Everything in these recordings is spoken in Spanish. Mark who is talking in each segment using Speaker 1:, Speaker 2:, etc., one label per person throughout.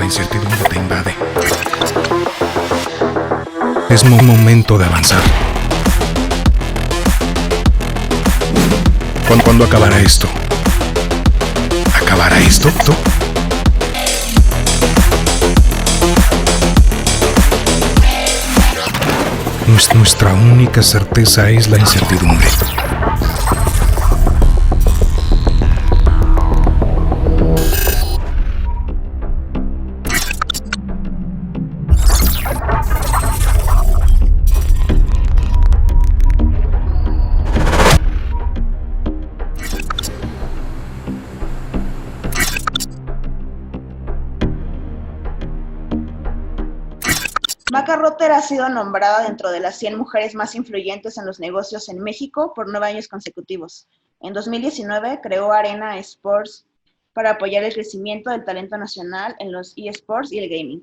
Speaker 1: la incertidumbre te invade. Es momento de avanzar. ¿Cuándo acabará esto? ¿Acabará esto? Nuestra única certeza es la incertidumbre.
Speaker 2: Maca Rotter ha sido nombrada dentro de las 100 mujeres más influyentes en los negocios en México por 9 años consecutivos. En 2019 creó Arena Sports para apoyar el crecimiento del talento nacional en los eSports y el gaming.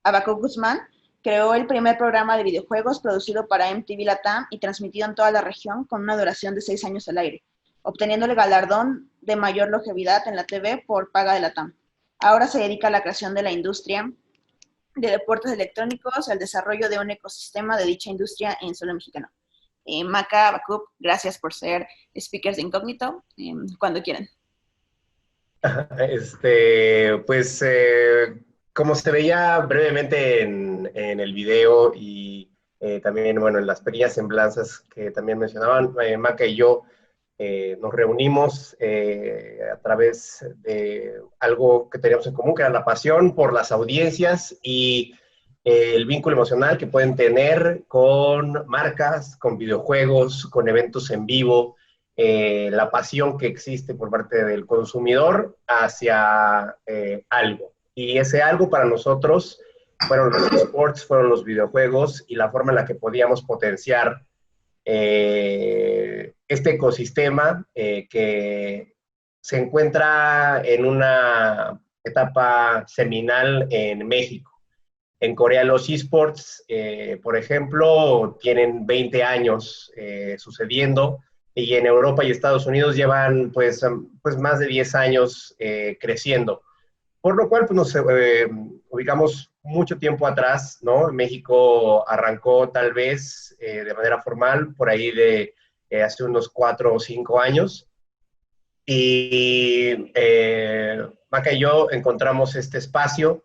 Speaker 2: Abacuc Guzmán creó el primer programa de videojuegos producido para MTV Latam y transmitido en toda la región con una duración de 6 años al aire, obteniendo el galardón de mayor longevidad en la TV por paga de Latam. Ahora se dedica a la creación de la industria de deportes electrónicos, al desarrollo de un ecosistema de dicha industria en suelo mexicano. Maca, Abacuc, gracias por ser speakers de Incógnito, cuando quieran.
Speaker 3: Como se veía brevemente en el video y también, bueno, en las pequeñas semblanzas que también mencionaban, Maca y yo nos reunimos a través de algo que teníamos en común, que era la pasión por las audiencias y el vínculo emocional que pueden tener con marcas, con videojuegos, con eventos en vivo, la pasión que existe por parte del consumidor hacia algo. Y ese algo para nosotros fueron los esports, fueron los videojuegos y la forma en la que podíamos potenciar este ecosistema que se encuentra en una etapa seminal en México. En Corea los esports, por ejemplo, tienen 20 años sucediendo y en Europa y Estados Unidos llevan pues más de 10 años creciendo. Por lo cual pues, nos ubicamos mucho tiempo atrás, ¿no? México arrancó tal vez de manera formal por ahí de hace unos 4 o 5 años. Y Maca y yo encontramos este espacio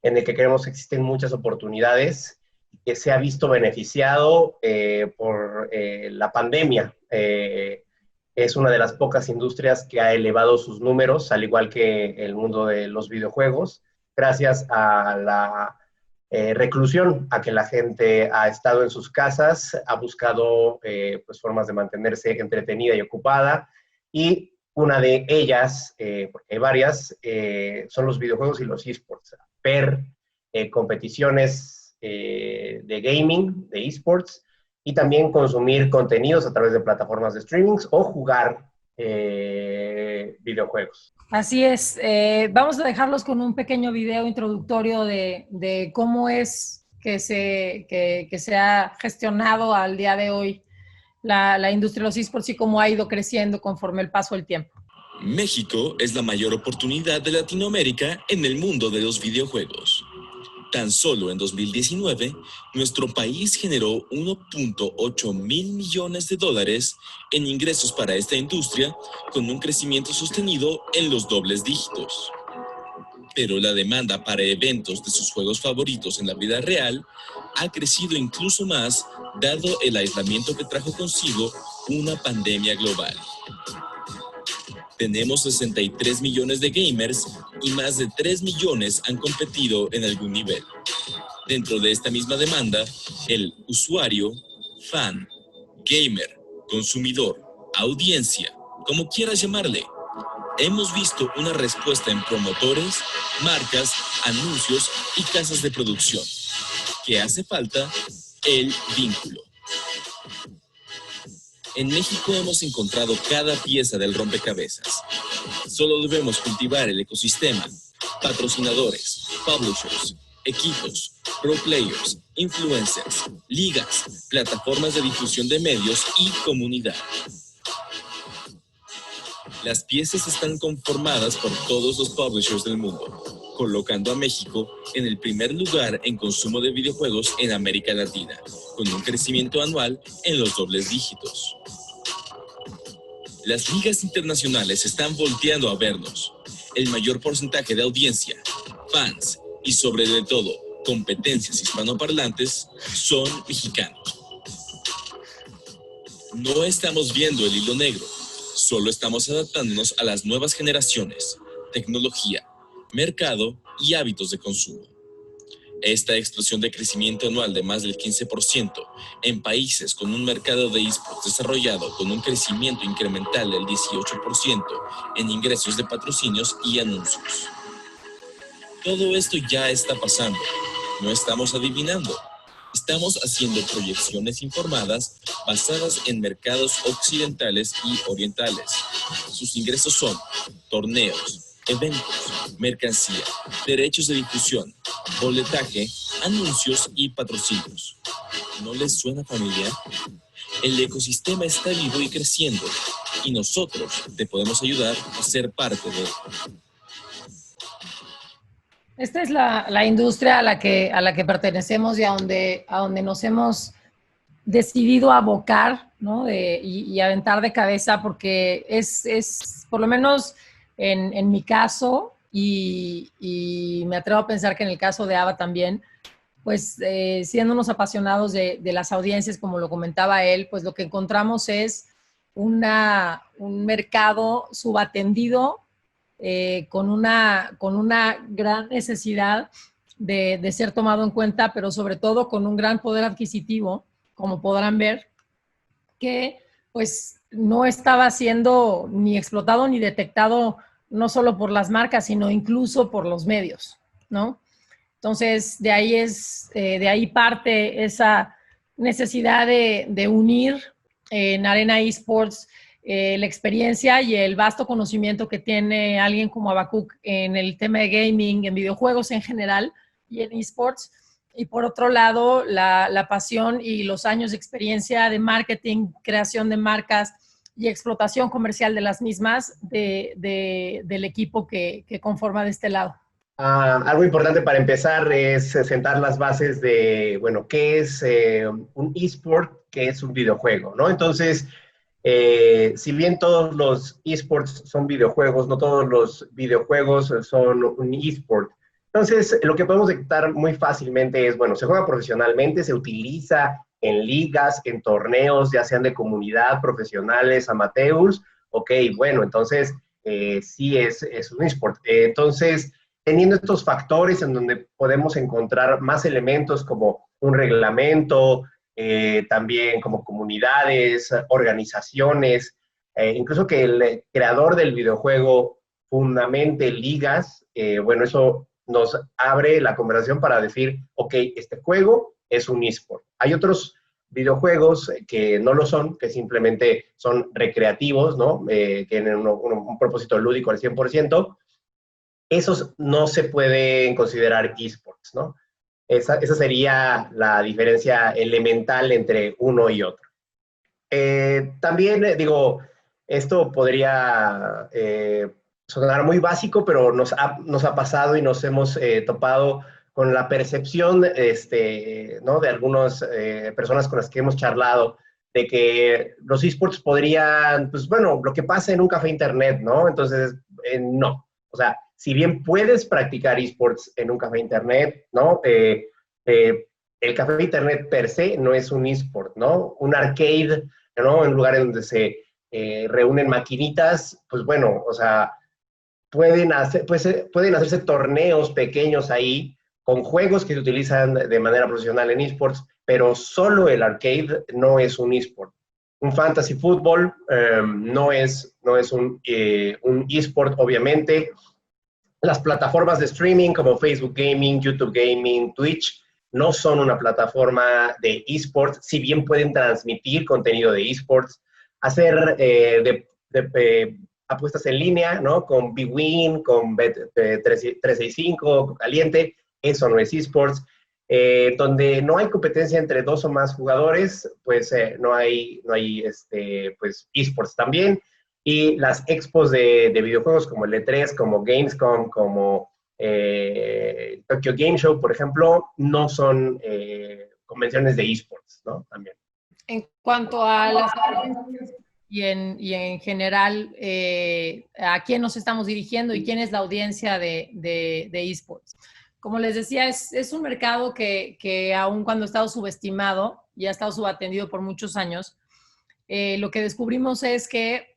Speaker 3: en el que creemos que existen muchas oportunidades, que se ha visto beneficiado por la pandemia. Es una de las pocas industrias que ha elevado sus números, al igual que el mundo de los videojuegos, gracias a la reclusión, a que la gente ha estado en sus casas, ha buscado pues formas de mantenerse entretenida y ocupada, y una de ellas, porque hay varias, son los videojuegos y los esports. Ver competiciones de gaming, de esports, y también consumir contenidos a través de plataformas de streamings o jugar videojuegos.
Speaker 4: Así es. Vamos a dejarlos con un pequeño video introductorio de cómo es que se ha gestionado al día de hoy la industria de los esports y cómo ha ido creciendo conforme el paso del tiempo.
Speaker 5: México es la mayor oportunidad de Latinoamérica en el mundo de los videojuegos. Tan solo en 2019, nuestro país generó 1.8 mil millones de dólares en ingresos para esta industria, con un crecimiento sostenido en los dobles dígitos. Pero la demanda para eventos de sus juegos favoritos en la vida real ha crecido incluso más, dado el aislamiento que trajo consigo una pandemia global. Tenemos 63 millones de gamers y más de 3 millones han competido en algún nivel. Dentro de esta misma demanda, el usuario, fan, gamer, consumidor, audiencia, como quieras llamarle, hemos visto una respuesta en promotores, marcas, anuncios y casas de producción. ¿Qué hace falta? El vínculo. En México hemos encontrado cada pieza del rompecabezas. Solo debemos cultivar el ecosistema, patrocinadores, publishers, equipos, pro players, influencers, ligas, plataformas de difusión de medios y comunidad. Las piezas están conformadas por todos los publishers del mundo. colocando a México en el primer lugar en consumo de videojuegos en América Latina, con un crecimiento anual en los dobles dígitos. Las ligas internacionales están volteando a vernos. El mayor porcentaje de audiencia, fans y sobre todo competencias hispanoparlantes son mexicanos. No estamos viendo el hilo negro, solo estamos adaptándonos a las nuevas generaciones, tecnología, mercado y hábitos de consumo. Esta explosión de crecimiento anual de más del 15% en países con un mercado de esports desarrollado con un crecimiento incremental del 18% en ingresos de patrocinios y anuncios. Todo esto ya está pasando, no estamos adivinando. Estamos haciendo proyecciones informadas basadas en mercados occidentales y orientales. Sus ingresos son torneos, eventos, mercancía, derechos de difusión, boletaje, anuncios y patrocinios. ¿No les suena familiar? El ecosistema está vivo y creciendo, y nosotros te podemos ayudar a ser parte de él.
Speaker 4: Esta es la industria a la que pertenecemos y a donde nos hemos decidido abocar, ¿no? Y aventar de cabeza, porque es por lo menos en mi caso, y me atrevo a pensar que en el caso de Ava también, pues siendo unos apasionados de las audiencias, como lo comentaba él, pues lo que encontramos es un mercado subatendido, con una gran necesidad de ser tomado en cuenta, pero sobre todo con un gran poder adquisitivo, como podrán ver, que pues no estaba siendo ni explotado ni detectado, no solo por las marcas, sino incluso por los medios, ¿no? Entonces, de ahí parte esa necesidad de unir en Arena Esports la experiencia y el vasto conocimiento que tiene alguien como Habacuc en el tema de gaming, en videojuegos en general y en esports. Y por otro lado, la pasión y los años de experiencia de marketing, creación de marcas y explotación comercial de las mismas del equipo que conforma de este lado.
Speaker 3: Algo importante para empezar es sentar las bases de, bueno, ¿qué es un eSport? ¿Qué es un videojuego? ¿No? Entonces, si bien todos los esports son videojuegos, no todos los videojuegos son un eSport. Entonces, lo que podemos detectar muy fácilmente es, bueno, se juega profesionalmente, se utiliza en ligas, en torneos, ya sean de comunidad, profesionales, amateurs. Ok, bueno, entonces sí es un eSport. Entonces, teniendo estos factores en donde podemos encontrar más elementos como un reglamento, también como comunidades, organizaciones, incluso que el creador del videojuego fundamente ligas, bueno, eso nos abre la conversación para decir, ok, este juego es un eSport. Hay otros videojuegos que no lo son, que simplemente son recreativos, ¿no? Tienen un propósito lúdico al 100%. Esos no se pueden considerar eSports, ¿no? Esa sería la diferencia elemental entre uno y otro. También, digo, esto podría sonar muy básico, pero nos ha pasado y nos hemos topado con la percepción ¿no? de algunas personas con las que hemos charlado, de que los esports podrían, pues bueno, lo que pasa en un café internet, ¿no? Entonces, no. O sea, si bien puedes practicar esports en un café internet, ¿no? El café internet per se no es un esport, ¿no? Un arcade, ¿no? En lugares donde se reúnen maquinitas, pues bueno, o sea, pueden hacerse torneos pequeños ahí con juegos que se utilizan de manera profesional en esports, pero solo el arcade no es un esport. Un fantasy fútbol no es un esport, obviamente. Las plataformas de streaming como Facebook Gaming, YouTube Gaming, Twitch, no son una plataforma de esports, si bien pueden transmitir contenido de esports, hacer apuestas en línea, ¿no? Con bwin, con Bet365, con Caliente, eso no es esports. Donde no hay competencia entre dos o más jugadores, pues no hay pues, esports también. Y las expos de videojuegos como el E3, como Gamescom, como Tokyo Game Show, por ejemplo, no son convenciones de esports, ¿no? También.
Speaker 4: En cuanto a las audiencias y en general, ¿a quién nos estamos dirigiendo y quién es la audiencia de esports? Como les decía, es un mercado que aun cuando ha estado subestimado y ha estado subatendido por muchos años, lo que descubrimos es que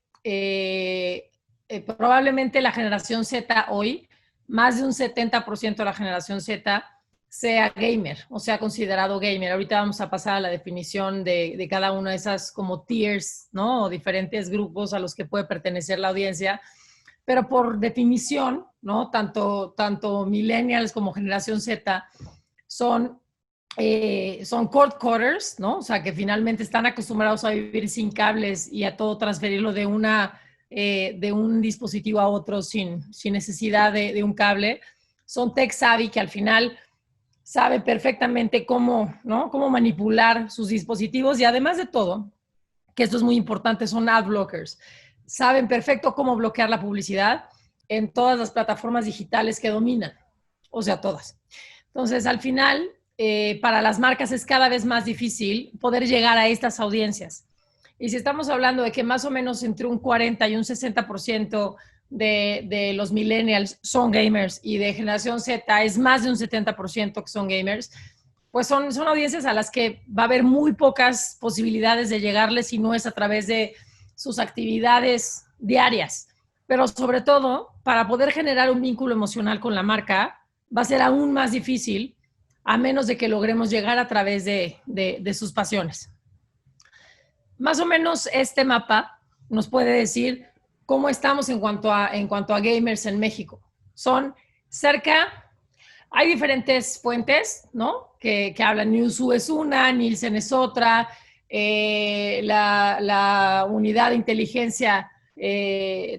Speaker 4: probablemente la generación Z hoy, más de un 70% de la generación Z sea gamer o sea considerado gamer. Ahorita vamos a pasar a la definición de cada una de esas como tiers, ¿no? O diferentes grupos a los que puede pertenecer la audiencia. Pero por definición, ¿no? Tanto millennials como generación Z son cord cutters, ¿no? O sea, que finalmente están acostumbrados a vivir sin cables y a todo transferirlo de un dispositivo a otro sin necesidad de un cable. Son tech savvy, que al final sabe perfectamente cómo, ¿no? Cómo manipular sus dispositivos, y además de todo, que esto es muy importante, son ad blockers. Saben perfecto cómo bloquear la publicidad en todas las plataformas digitales que dominan, o sea, todas. Entonces, al final, para las marcas es cada vez más difícil poder llegar a estas audiencias. Y si estamos hablando de que más o menos entre un 40 y un 60% de los millennials son gamers y de generación Z es más de un 70% que son gamers, pues son audiencias a las que va a haber muy pocas posibilidades de llegarles si no es a través de sus actividades diarias. Pero sobre todo, para poder generar un vínculo emocional con la marca, va a ser aún más difícil a menos de que logremos llegar a través de sus pasiones. Más o menos este mapa nos puede decir cómo estamos en cuanto a gamers en México. Son cerca, hay diferentes fuentes, ¿no? Que hablan. Newzoo es una, Nielsen es otra, la unidad de inteligencia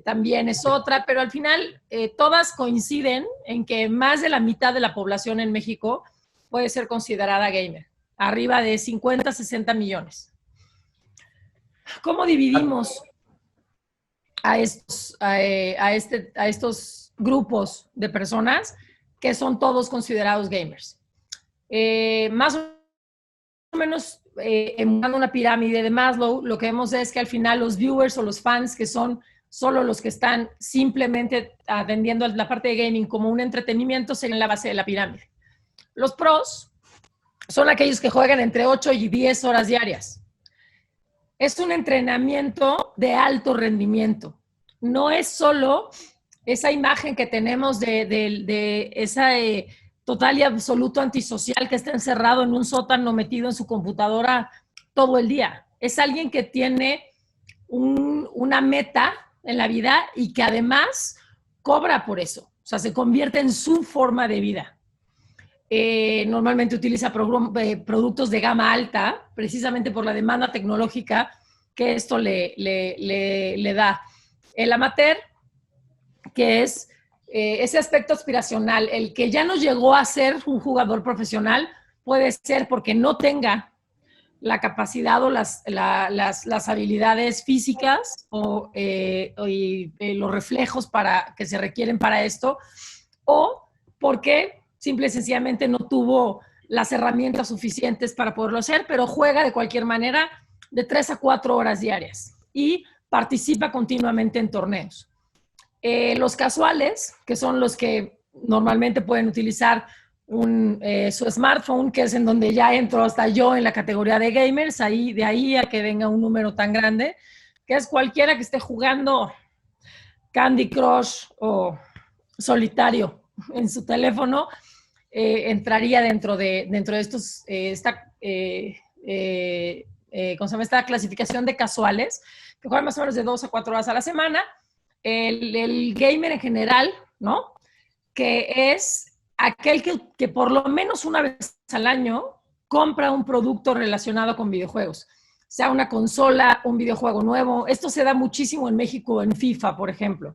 Speaker 4: también es otra, pero al final todas coinciden en que más de la mitad de la población en México puede ser considerada gamer, arriba de 50, 60 millones. ¿Cómo dividimos a estos grupos de personas que son todos considerados gamers? Más o menos, emulando una pirámide de Maslow, lo que vemos es que al final los viewers o los fans, que son solo los que están simplemente atendiendo la parte de gaming como un entretenimiento, serían la base de la pirámide. Los pros son aquellos que juegan entre 8 y 10 horas diarias. Es un entrenamiento de alto rendimiento. No es solo esa imagen que tenemos de esa total y absoluto antisocial que está encerrado en un sótano metido en su computadora todo el día. Es alguien que tiene una meta en la vida y que además cobra por eso. O sea, se convierte en su forma de vida. Normalmente utiliza productos de gama alta, precisamente por la demanda tecnológica que esto le da. El amateur, que es ese aspecto aspiracional, el que ya no llegó a ser un jugador profesional, puede ser porque no tenga la capacidad o las habilidades físicas y los reflejos que se requieren para esto, o porque simple y sencillamente no tuvo las herramientas suficientes para poderlo hacer, pero juega de cualquier manera de 3 a 4 horas diarias y participa continuamente en torneos. Los casuales, que son los que normalmente pueden utilizar su smartphone, que es en donde ya entro hasta yo en la categoría de gamers, de ahí a que venga un número tan grande, que es cualquiera que esté jugando Candy Crush o Solitario en su teléfono, entraría dentro de estos, ¿cómo se llama? Esta clasificación de casuales, que juegan más o menos de 2 a 4 horas a la semana. El gamer en general, ¿no? Que es aquel que por lo menos una vez al año compra un producto relacionado con videojuegos, sea una consola, un videojuego nuevo. Esto se da muchísimo en México, en FIFA, por ejemplo.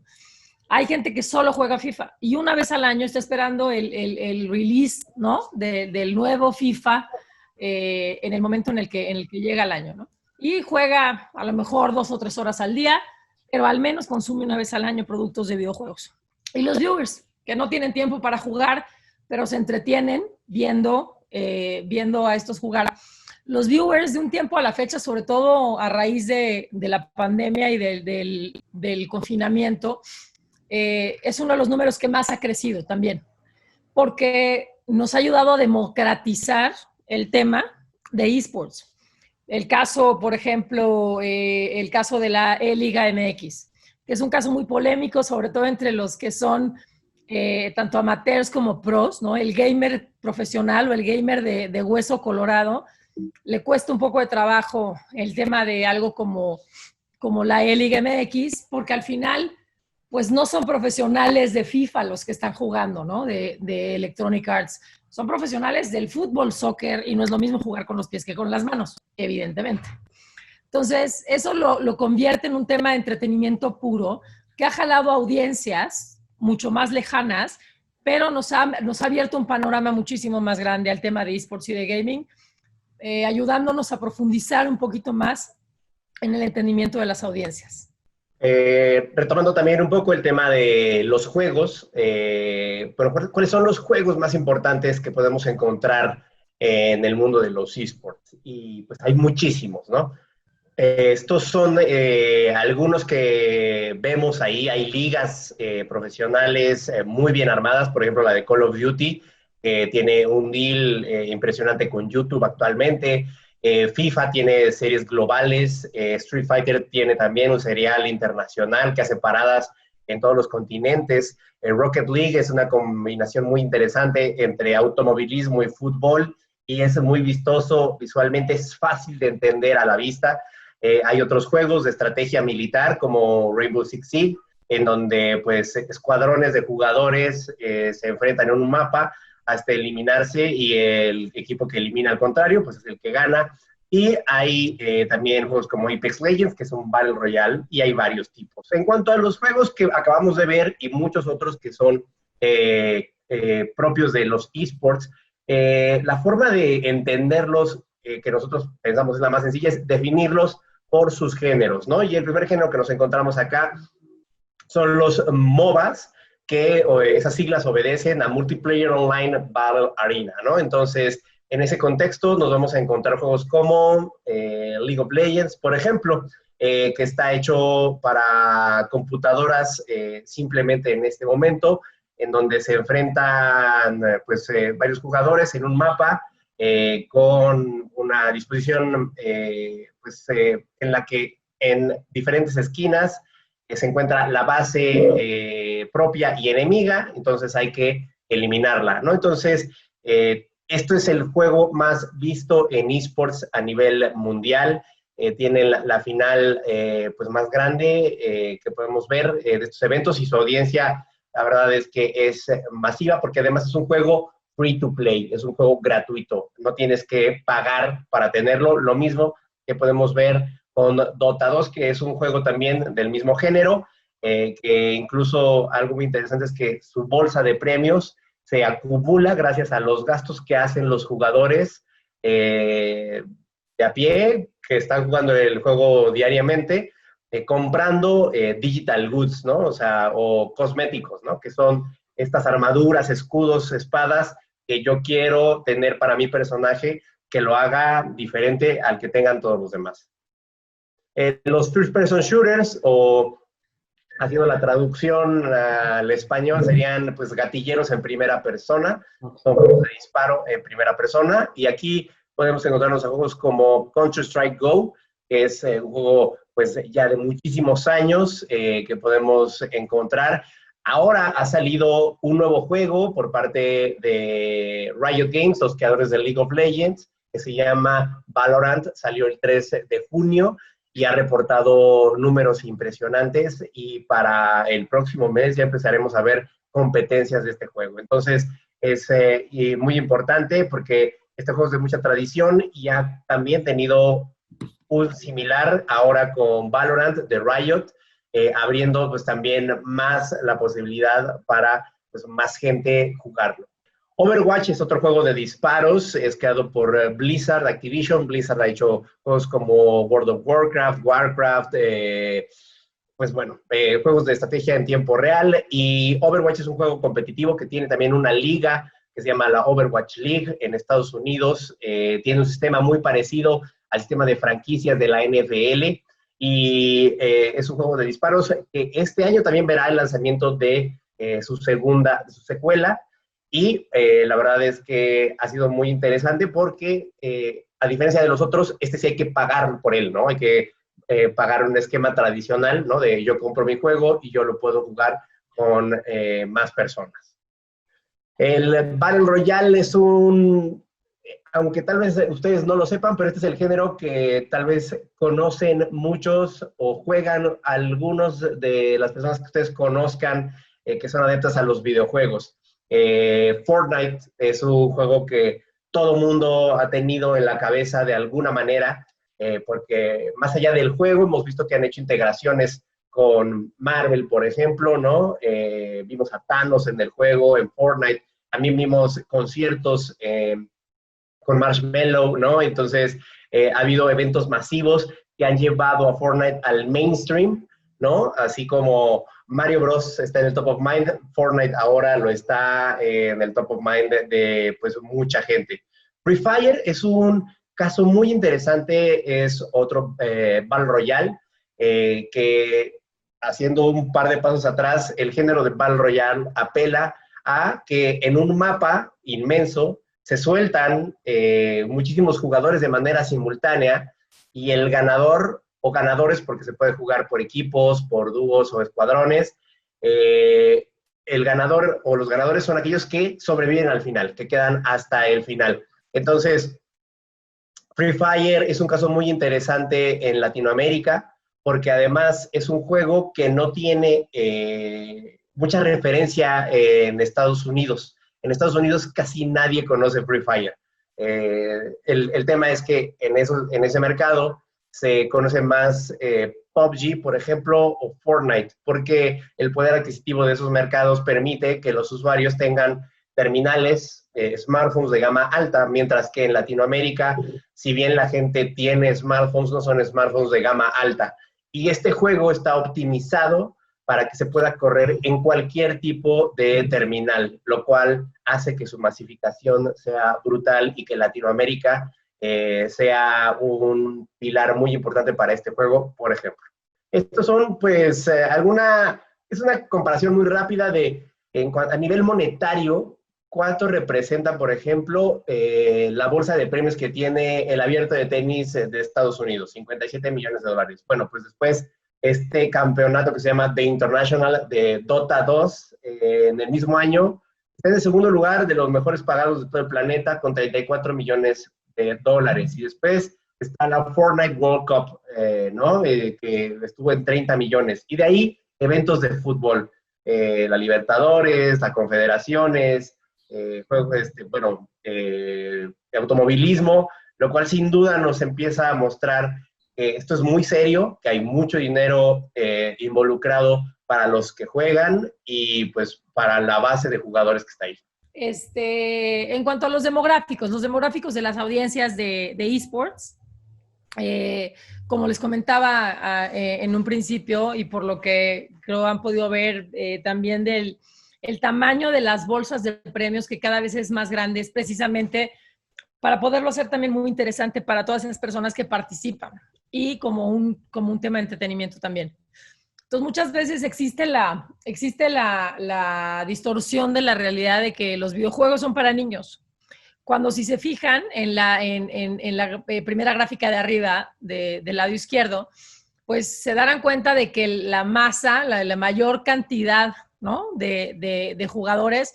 Speaker 4: Hay gente que solo juega FIFA y una vez al año está esperando el release, ¿no? del nuevo FIFA en el momento en el que llega el año, ¿no? Y juega a lo mejor 2 o 3 horas al día, pero al menos consume una vez al año productos de videojuegos. Y los viewers, que no tienen tiempo para jugar, pero se entretienen viendo a estos jugar. Los viewers de un tiempo a la fecha, sobre todo a raíz de la pandemia y del confinamiento, es uno de los números que más ha crecido también, porque nos ha ayudado a democratizar el tema de esports. El caso, por ejemplo, el caso de la E-Liga MX, que es un caso muy polémico, sobre todo entre los que son tanto amateurs como pros, ¿no? El gamer profesional o el gamer de hueso colorado le cuesta un poco de trabajo el tema de algo como la E-Liga MX, porque al final pues no son profesionales de FIFA los que están jugando, ¿no? De Electronic Arts. Son profesionales del fútbol, soccer, y no es lo mismo jugar con los pies que con las manos, evidentemente. Entonces, eso lo convierte en un tema de entretenimiento puro que ha jalado audiencias mucho más lejanas, pero nos ha abierto un panorama muchísimo más grande al tema de esports y de gaming, ayudándonos a profundizar un poquito más en el entendimiento de las audiencias.
Speaker 3: Retomando también un poco el tema de los juegos, bueno, ¿cuáles son los juegos más importantes que podemos encontrar en el mundo de los esports? Y pues hay muchísimos, ¿no? Estos son algunos que vemos ahí. Hay ligas profesionales muy bien armadas, por ejemplo la de Call of Duty, que tiene un deal impresionante con YouTube actualmente. FIFA tiene series globales, Street Fighter tiene también un serial internacional que hace paradas en todos los continentes. Rocket League es una combinación muy interesante entre automovilismo y fútbol y es muy vistoso, visualmente es fácil de entender a la vista. Hay otros juegos de estrategia militar como Rainbow Six Siege, en donde pues escuadrones de jugadores se enfrentan en un mapa hasta eliminarse y el equipo que elimina al contrario pues es el que gana. Y hay también juegos como Apex Legends, que son Battle Royale, y hay varios tipos. En cuanto a los juegos que acabamos de ver y muchos otros que son propios de los esports, la forma de entenderlos que nosotros pensamos es la más sencilla, es definirlos por sus géneros, ¿no? Y el primer género que nos encontramos acá son los MOBAs, que esas siglas obedecen a Multiplayer Online Battle Arena, ¿no? Entonces, en ese contexto nos vamos a encontrar juegos como League of Legends, por ejemplo, que está hecho para computadoras simplemente en este momento, en donde se enfrentan varios jugadores en un mapa con una disposición en la que en diferentes esquinas se encuentra la base propia y enemiga, entonces hay que eliminarla, ¿no? Entonces, esto es el juego más visto en esports a nivel mundial. Tiene la final pues más grande que podemos ver de estos eventos y su audiencia, la verdad es que es masiva porque además es un juego free to play, es un juego gratuito, no tienes que pagar para tenerlo, lo mismo que podemos ver con Dota 2, que es un juego también del mismo género, que incluso algo muy interesante es que su bolsa de premios se acumula gracias a los gastos que hacen los jugadores de a pie, que están jugando el juego diariamente, comprando digital goods, ¿no? O sea, o cosméticos, ¿no? Que son estas armaduras, escudos, espadas que yo quiero tener para mi personaje, que lo haga diferente al que tengan todos los demás. Los first person shooters, o haciendo la traducción al español, serían pues gatilleros en primera persona, son juegos de disparo en primera persona, y aquí podemos encontrarnos a juegos como Counter-Strike Go, que es un juego pues ya de muchísimos años que podemos encontrar. Ahora ha salido un nuevo juego por parte de Riot Games, los creadores de League of Legends, que se llama Valorant, salió el 3 de junio y ha reportado números impresionantes, y para el próximo mes ya empezaremos a ver competencias de este juego. Entonces es muy importante porque este juego es de mucha tradición y ha también tenido un similar ahora con Valorant de Riot, abriendo pues también más la posibilidad para pues, más gente jugarlo. Overwatch es otro juego de disparos, es creado por Blizzard, Activision. Blizzard ha hecho juegos como World of Warcraft, pues bueno, juegos de estrategia en tiempo real, y Overwatch es un juego competitivo que tiene también una liga que se llama la Overwatch League en Estados Unidos. Tiene un sistema muy parecido al sistema de franquicias de la NFL, y es un juego de disparos que este año también verá el lanzamiento de su secuela, y la verdad es que ha sido muy interesante porque, a diferencia de los otros, este sí hay que pagar por él, ¿no? Hay que pagar un esquema tradicional, ¿no? De yo compro mi juego y yo lo puedo jugar con más personas. El Battle Royale es aunque tal vez ustedes no lo sepan, pero este es el género que tal vez conocen muchos o juegan algunos de las personas que ustedes conozcan, que son adeptas a los videojuegos. Fortnite es un juego que todo mundo ha tenido en la cabeza de alguna manera, porque más allá del juego hemos visto que han hecho integraciones con Marvel, por ejemplo, ¿no? Vimos a Thanos en el juego, en Fortnite, también vimos conciertos con Marshmello, ¿no? Entonces, ha habido eventos masivos que han llevado a Fortnite al mainstream, ¿no? Así como Mario Bros. Está en el top of mind, Fortnite ahora lo está en el top of mind de pues, mucha gente. Free Fire es un caso muy interesante, es otro Battle Royale, que haciendo un par de pasos atrás, el género de Battle Royale apela a que en un mapa inmenso se sueltan muchísimos jugadores de manera simultánea, y el ganador o ganadores, porque se puede jugar por equipos, por dúos o escuadrones, el ganador o los ganadores son aquellos que sobreviven al final, que quedan hasta el final. Entonces, Free Fire es un caso muy interesante en Latinoamérica, porque además es un juego que no tiene mucha referencia en Estados Unidos. En Estados Unidos casi nadie conoce Free Fire. El tema es que en ese mercado se conoce más PUBG, por ejemplo, o Fortnite, porque el poder adquisitivo de esos mercados permite que los usuarios tengan terminales, smartphones de gama alta, mientras que en Latinoamérica, si bien la gente tiene smartphones, no son smartphones de gama alta. Y este juego está optimizado para que se pueda correr en cualquier tipo de terminal, lo cual hace que su masificación sea brutal y que Latinoamérica sea un pilar muy importante para este juego, por ejemplo. Estos son, pues, es una comparación muy rápida de, a nivel monetario, cuánto representa, por ejemplo, la bolsa de premios que tiene el Abierto de Tenis de Estados Unidos, 57 millones de dólares. Bueno, pues después este campeonato que se llama The International de Dota 2, en el mismo año, está en el segundo lugar de los mejores pagados de todo el planeta, con 34 millones de dólares. Y después está la Fortnite World Cup, ¿no? Que estuvo en 30 millones. Y de ahí, eventos de fútbol, la Libertadores, la Confederaciones, automovilismo, lo cual sin duda nos empieza a mostrar que esto es muy serio, que hay mucho dinero involucrado para los que juegan y pues para la base de jugadores que está ahí.
Speaker 4: En cuanto a los demográficos de las audiencias de esports, como les comentaba en un principio, y por lo que creo han podido ver también el tamaño de las bolsas de premios, que cada vez es más grande, es precisamente para poderlo hacer también muy interesante para todas esas personas que participan, y como un tema de entretenimiento también. Entonces, muchas veces existe la distorsión de la realidad de que los videojuegos son para niños. Cuando, si se fijan en la primera gráfica de arriba, del lado izquierdo, pues se darán cuenta de que la masa, la mayor cantidad, ¿no?, de jugadores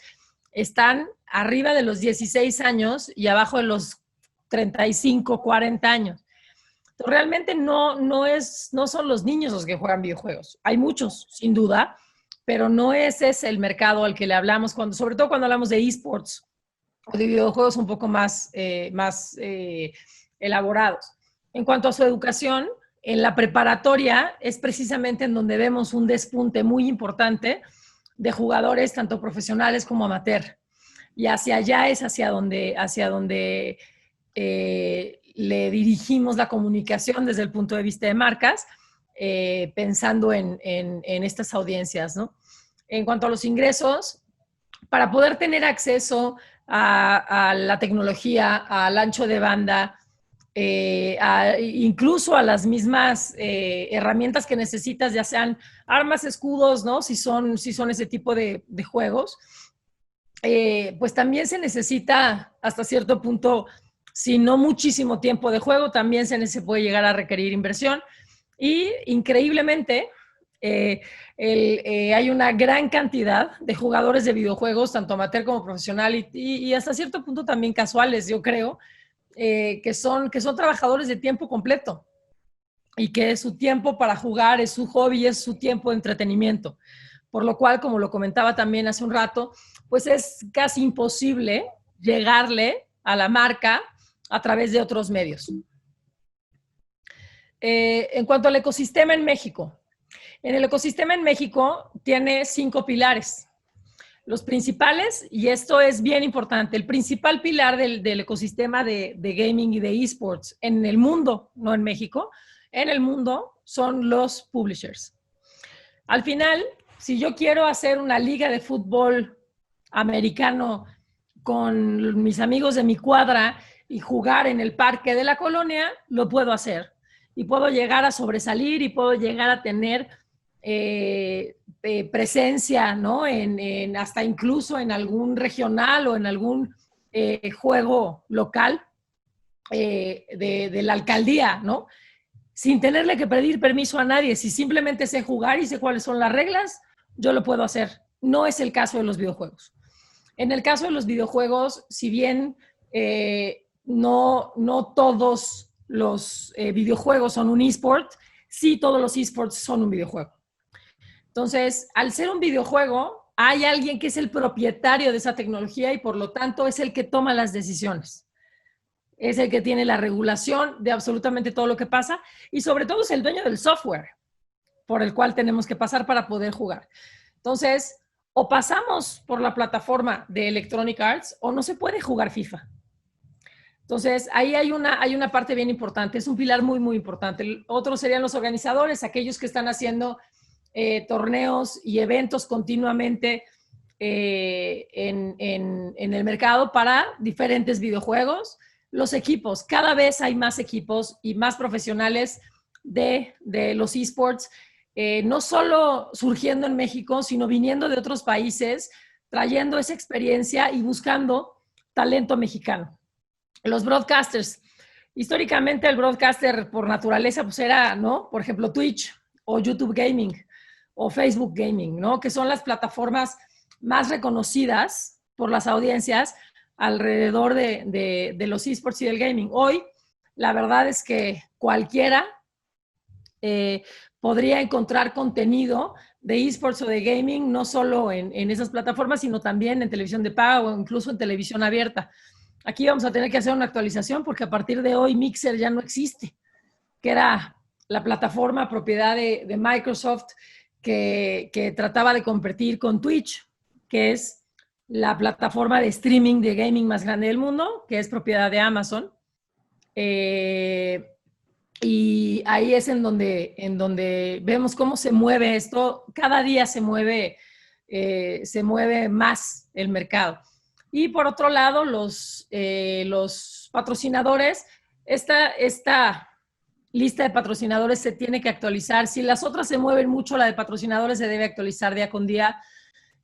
Speaker 4: están arriba de los 16 años y abajo de los 35, 40 años. Entonces, realmente no son los niños los que juegan videojuegos. Hay muchos, sin duda, pero no ese es el mercado al que le hablamos, sobre todo cuando hablamos de esports o de videojuegos un poco más elaborados. En cuanto a su educación, en la preparatoria es precisamente en donde vemos un despunte muy importante de jugadores, tanto profesionales como amateur. Y hacia allá es hacia donde le dirigimos la comunicación desde el punto de vista de marcas, pensando en estas audiencias, ¿no? En cuanto a los ingresos, para poder tener acceso a la tecnología, al ancho de banda, incluso a las mismas herramientas que necesitas, ya sean armas, escudos, ¿no? Si son ese tipo de juegos, pues también se necesita hasta cierto punto, si no muchísimo tiempo de juego, también se puede llegar a requerir inversión. Y increíblemente, hay una gran cantidad de jugadores de videojuegos, tanto amateur como profesional, y hasta cierto punto también casuales, yo creo, que son trabajadores de tiempo completo y que su tiempo para jugar es su hobby, es su tiempo de entretenimiento. Por lo cual, como lo comentaba también hace un rato, pues es casi imposible llegarle a la marca a través de otros medios. En cuanto al ecosistema en México, el ecosistema en México tiene 5 pilares. Los principales, y esto es bien importante, el principal pilar del ecosistema de gaming y de esports en el mundo, no en México, en el mundo son los publishers. Al final, si yo quiero hacer una liga de fútbol americano con mis amigos de mi cuadra y jugar en el parque de la colonia, lo puedo hacer. Y puedo llegar a sobresalir y puedo llegar a tener presencia, ¿no? Hasta incluso en algún regional o en algún juego local de la alcaldía, ¿no? Sin tenerle que pedir permiso a nadie. Si simplemente sé jugar y sé cuáles son las reglas, yo lo puedo hacer. No es el caso de los videojuegos. En el caso de los videojuegos, si bien no todos los videojuegos son un eSport, sí todos los eSports son un videojuego. Entonces, al ser un videojuego, hay alguien que es el propietario de esa tecnología y por lo tanto es el que toma las decisiones. Es el que tiene la regulación de absolutamente todo lo que pasa y sobre todo es el dueño del software por el cual tenemos que pasar para poder jugar. Entonces, o pasamos por la plataforma de Electronic Arts o no se puede jugar FIFA. Entonces, ahí hay una parte bien importante, es un pilar muy, muy importante. Otros serían los organizadores, aquellos que están haciendo torneos y eventos continuamente en el mercado para diferentes videojuegos. Los equipos, cada vez hay más equipos y más profesionales de los esports, no solo surgiendo en México, sino viniendo de otros países, trayendo esa experiencia y buscando talento mexicano. Los broadcasters, históricamente el broadcaster por naturaleza pues era, ¿no? Por ejemplo, Twitch o YouTube Gaming o Facebook Gaming, ¿no? Que son las plataformas más reconocidas por las audiencias alrededor de los esports y del gaming. Hoy, la verdad es que cualquiera podría encontrar contenido de esports o de gaming, no solo en esas plataformas, sino también en televisión de pago o incluso en televisión abierta. Aquí vamos a tener que hacer una actualización porque a partir de hoy Mixer ya no existe, que era la plataforma propiedad de Microsoft que trataba de competir con Twitch, que es la plataforma de streaming de gaming más grande del mundo, que es propiedad de Amazon. Y ahí es en donde vemos cómo se mueve esto. Cada día se mueve más el mercado. Y por otro lado, los patrocinadores, esta lista de patrocinadores se tiene que actualizar. Si las otras se mueven mucho, la de patrocinadores se debe actualizar día con día.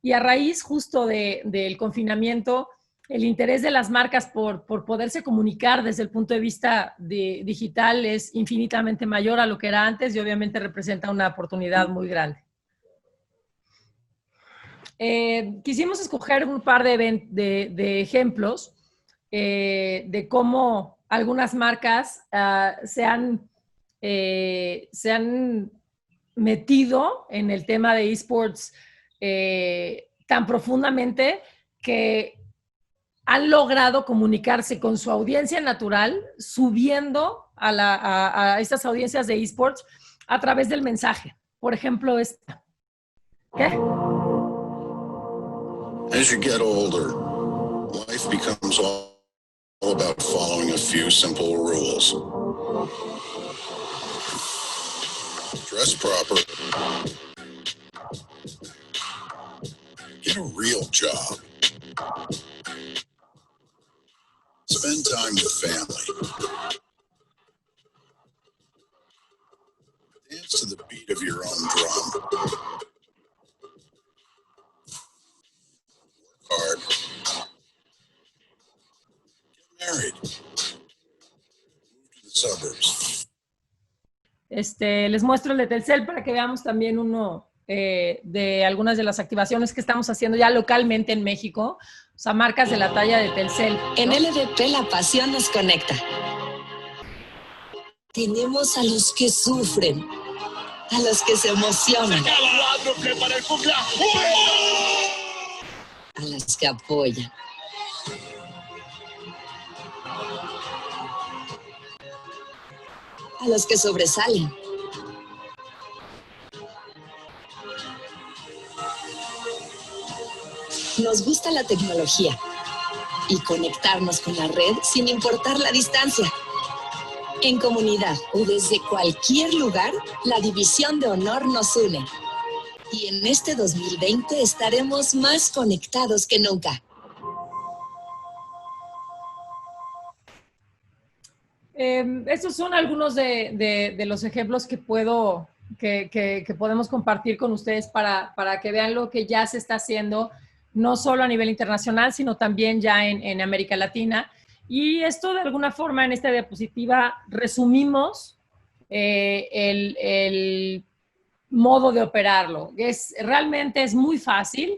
Speaker 4: Y a raíz justo del confinamiento, el interés de las marcas por poderse comunicar desde el punto de vista digital es infinitamente mayor a lo que era antes y obviamente representa una oportunidad muy grande. Quisimos escoger un par de ejemplos de cómo algunas marcas se han metido en el tema de esports tan profundamente que han logrado comunicarse con su audiencia natural, subiendo a estas audiencias de esports a través del mensaje. Por ejemplo, esta. ¿Qué?
Speaker 6: As you get older, life becomes all about following a few simple rules. Dress proper. Get a real job. Spend time with family. Dance to the beat of your own drum. Work hard. Get married. Move to the suburbs.
Speaker 4: Les muestro el de Telcel para que veamos también uno de algunas de las activaciones que estamos haciendo ya localmente en México. O sea, marcas de la talla de Telcel, ¿no?
Speaker 7: En LDP la pasión nos conecta. Tenemos a los que sufren, a los que se emocionan, a los que apoyan, a los que sobresalen. Nos gusta la tecnología y conectarnos con la red sin importar la distancia. En comunidad o desde cualquier lugar, la división de honor nos une. Y en este 2020 estaremos más conectados que nunca.
Speaker 4: Estos son algunos de los ejemplos que podemos compartir con ustedes para que vean lo que ya se está haciendo, no solo a nivel internacional, sino también ya en América Latina. Y esto de alguna forma en esta diapositiva resumimos el modo de operarlo. Realmente es muy fácil.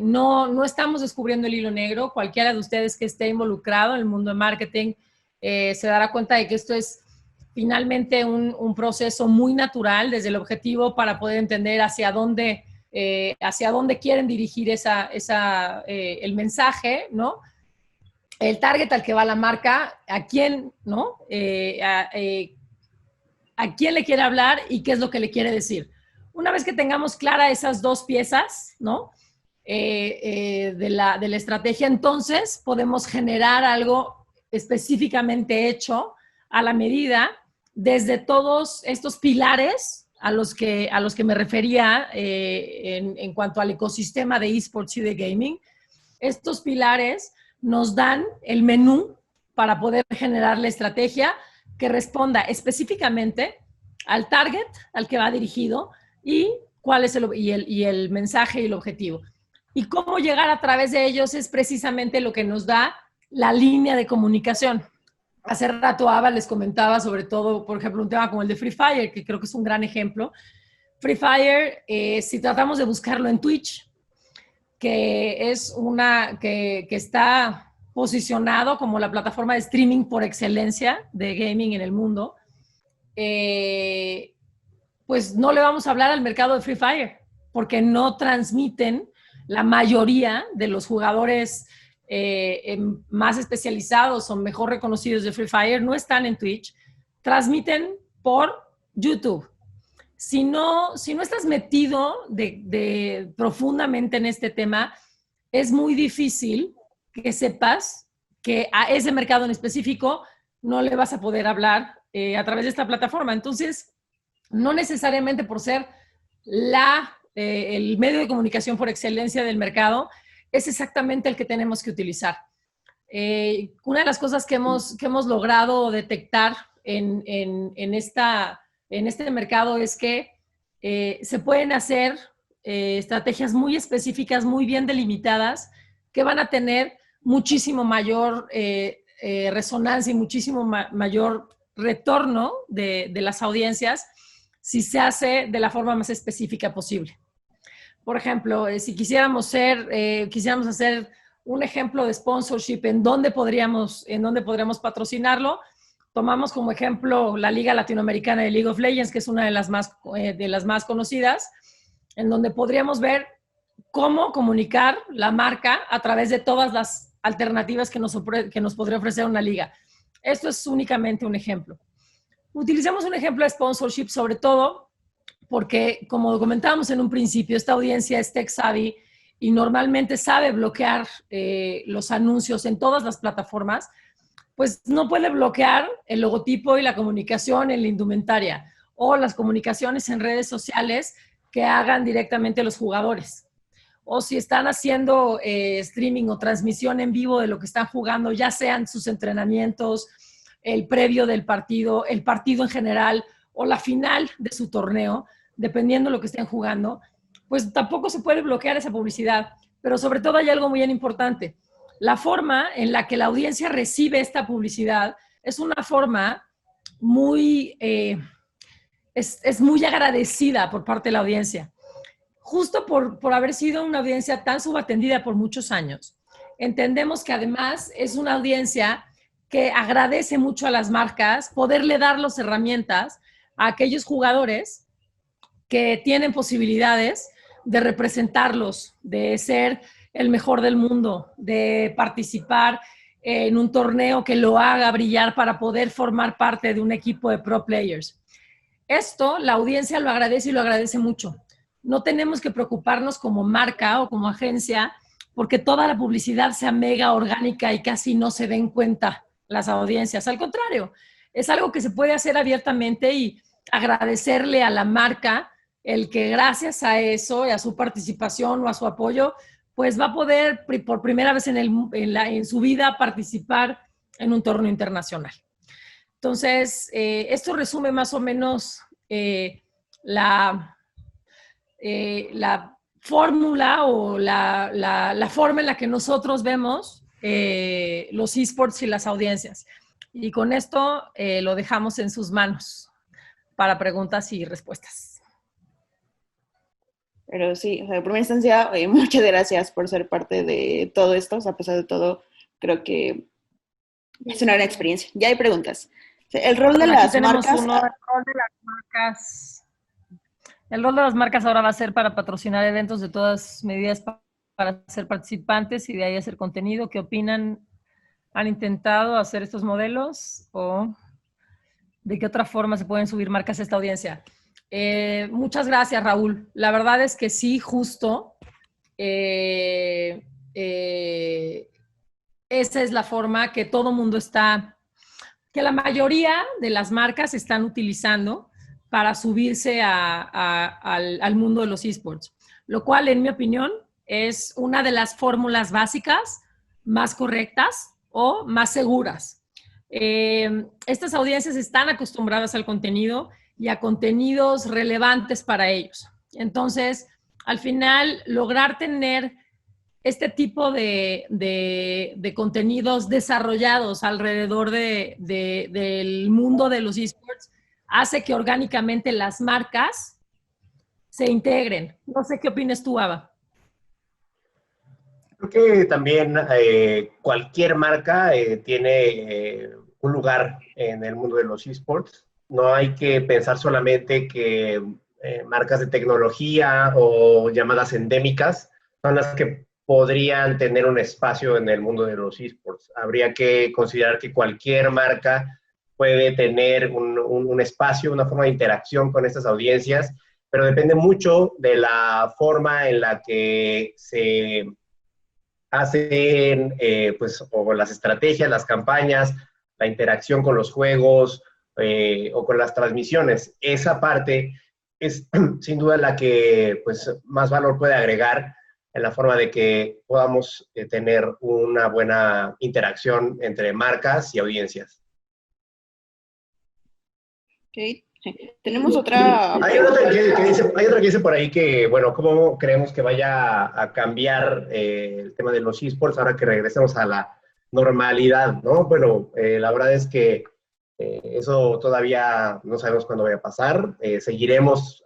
Speaker 4: No estamos descubriendo el hilo negro. Cualquiera de ustedes que esté involucrado en el mundo de marketing se dará cuenta de que esto es finalmente un proceso muy natural desde el objetivo para poder entender hacia dónde quieren dirigir el mensaje, ¿no? El target al que va la marca, a quién, ¿no? A quién le quiere hablar y qué es lo que le quiere decir. Una vez que tengamos clara esas dos piezas, ¿no? De la estrategia, entonces podemos generar algo específicamente hecho a la medida desde todos estos pilares a los que me refería en cuanto al ecosistema de esports y de gaming. Estos pilares nos dan el menú para poder generar la estrategia que responda específicamente al target al que va dirigido y cuál es el mensaje y el objetivo. Y cómo llegar a través de ellos es precisamente lo que nos da la línea de comunicación. Hace rato Ava les comentaba sobre todo, por ejemplo, un tema como el de Free Fire, que creo que es un gran ejemplo. Free Fire, si tratamos de buscarlo en Twitch, que es que está posicionado como la plataforma de streaming por excelencia de gaming en el mundo, pues no le vamos a hablar al mercado de Free Fire, porque no transmiten la mayoría de los jugadores más especializados o mejor reconocidos de Free Fire, no están en Twitch, transmiten por YouTube. Si no estás metido profundamente en este tema, es muy difícil que sepas que a ese mercado en específico no le vas a poder hablar a través de esta plataforma. Entonces, no necesariamente por ser el medio de comunicación por excelencia del mercado, es exactamente el que tenemos que utilizar. Una de las cosas que hemos logrado detectar en este mercado es que se pueden hacer estrategias muy específicas, muy bien delimitadas, que van a tener muchísimo mayor resonancia y muchísimo mayor retorno de las audiencias si se hace de la forma más específica posible. Por ejemplo, si quisiéramos hacer un ejemplo de sponsorship en dónde podríamos patrocinarlo, tomamos como ejemplo la Liga Latinoamericana de League of Legends, que es una de las más conocidas, en donde podríamos ver cómo comunicar la marca a través de todas las alternativas que nos podría ofrecer una liga. Esto es únicamente un ejemplo. Utilicemos un ejemplo de sponsorship, sobre todo porque, como comentábamos en un principio, esta audiencia es tech savvy y normalmente sabe bloquear los anuncios en todas las plataformas, pues no puede bloquear el logotipo y la comunicación en la indumentaria, o las comunicaciones en redes sociales que hagan directamente los jugadores. O si están haciendo streaming o transmisión en vivo de lo que están jugando, ya sean sus entrenamientos, el previo del partido, el partido en general o la final de su torneo, dependiendo de lo que estén jugando, pues tampoco se puede bloquear esa publicidad. Pero sobre todo hay algo muy importante. La forma en la que la audiencia recibe esta publicidad es una forma muy, es muy agradecida por parte de la audiencia. Justo por haber sido una audiencia tan subatendida por muchos años. Entendemos que además es una audiencia que agradece mucho a las marcas poderle dar las herramientas a aquellos jugadores que tienen posibilidades de representarlos, de ser el mejor del mundo, de participar en un torneo que lo haga brillar para poder formar parte de un equipo de pro players. Esto la audiencia lo agradece y lo agradece mucho. No tenemos que preocuparnos como marca o como agencia porque toda la publicidad sea mega orgánica y casi no se den cuenta las audiencias. Al contrario, es algo que se puede hacer abiertamente y agradecerle a la marca el que gracias a eso y a su participación o a su apoyo, pues va a poder por primera vez en su vida participar en un torneo internacional. Entonces, esto resume más o menos la fórmula o la forma en la que nosotros vemos los esports y las audiencias. Y con esto lo dejamos en sus manos para preguntas y respuestas.
Speaker 2: Pero sí, o sea, en primera instancia, muchas gracias por ser parte de todo esto. O sea, a pesar de todo, creo que es una gran experiencia. Ya hay preguntas. El rol de las marcas...
Speaker 4: El rol de las marcas ahora va a ser para patrocinar eventos de todas medidas para ser participantes y de ahí hacer contenido. ¿Qué opinan? ¿Han intentado hacer estos modelos? ¿O de qué otra forma se pueden subir marcas a esta audiencia? Muchas gracias, Raúl. La verdad es que sí, justo. Esa es la forma que todo mundo que la mayoría de las marcas están utilizando para subirse al mundo de los esports. Lo cual, en mi opinión, es una de las fórmulas básicas más correctas o más seguras. Estas audiencias están acostumbradas al contenido y a contenidos relevantes para ellos. Entonces, al final, lograr tener este tipo de contenidos desarrollados alrededor del mundo de los esports hace que orgánicamente las marcas se integren. No sé qué opinas tú, Ava.
Speaker 3: Creo que también cualquier marca tiene un lugar en el mundo de los esports. No hay que pensar solamente que marcas de tecnología o llamadas endémicas son las que podrían tener un espacio en el mundo de los esports. Habría que considerar que cualquier marca puede tener un espacio, una forma de interacción con estas audiencias, pero depende mucho de la forma en la que se hacen pues, o las estrategias, las campañas, la interacción con los juegos o con las transmisiones. Esa parte es sin duda la que pues, más valor puede agregar en la forma de que podamos tener una buena interacción entre marcas y audiencias.
Speaker 2: Okay. Tenemos otra...
Speaker 3: Hay otra que dice por ahí que, bueno, ¿cómo creemos que vaya a cambiar el tema de los esports ahora que regresemos a la normalidad, ¿no? Bueno, la verdad es que eso todavía no sabemos cuándo vaya a pasar. Seguiremos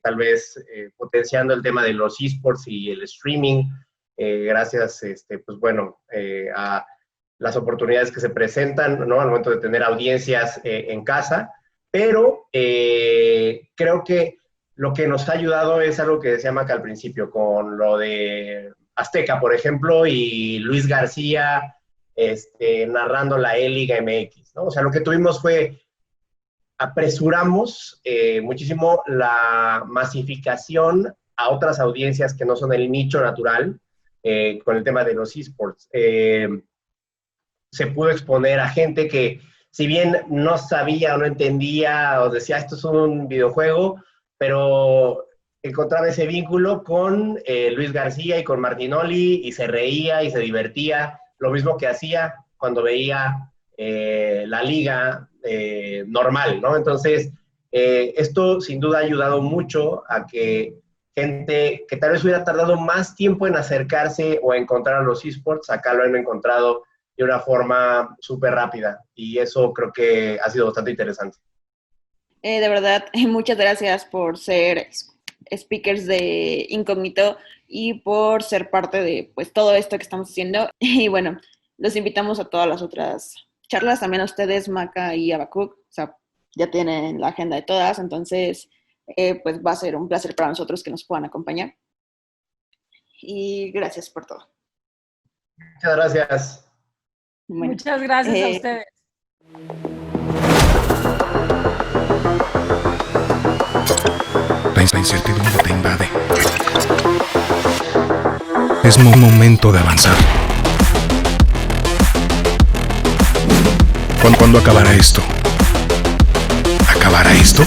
Speaker 3: tal vez potenciando el tema de los esports y el streaming, gracias, pues bueno, a las oportunidades que se presentan, ¿no? Al momento de tener audiencias en casa. Pero creo que lo que nos ha ayudado es algo que decía Maca al principio, con lo de Azteca, por ejemplo, y Luis García narrando la E-Liga MX, ¿no? O sea, lo que tuvimos fue, apresuramos muchísimo la masificación a otras audiencias que no son el nicho natural con el tema de los esports. Se pudo exponer a gente que si bien no sabía o no entendía o decía esto es un videojuego, pero encontraba ese vínculo con Luis García y con Martinoli y se reía y se divertía, lo mismo que hacía cuando veía la liga normal, ¿no? Entonces, esto sin duda ha ayudado mucho a que gente que tal vez hubiera tardado más tiempo en acercarse o encontrar a los esports, acá lo han encontrado de una forma súper rápida y eso creo que ha sido bastante interesante.
Speaker 2: De verdad, muchas gracias por ser speakers de Incógnito y por ser parte de pues todo esto que estamos haciendo. Y bueno, los invitamos a todas las otras charlas, también a ustedes, Maca y Habacuc, o sea, ya tienen la agenda de todas, entonces pues va a ser un placer para nosotros que nos puedan acompañar. Y gracias por todo.
Speaker 3: Muchas gracias.
Speaker 4: Bueno, muchas gracias a ustedes.
Speaker 1: La incertidumbre te invade. Es momento de avanzar. ¿Cuándo acabará esto? ¿Acabará esto?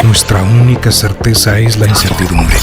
Speaker 1: Nuestra única certeza es la incertidumbre.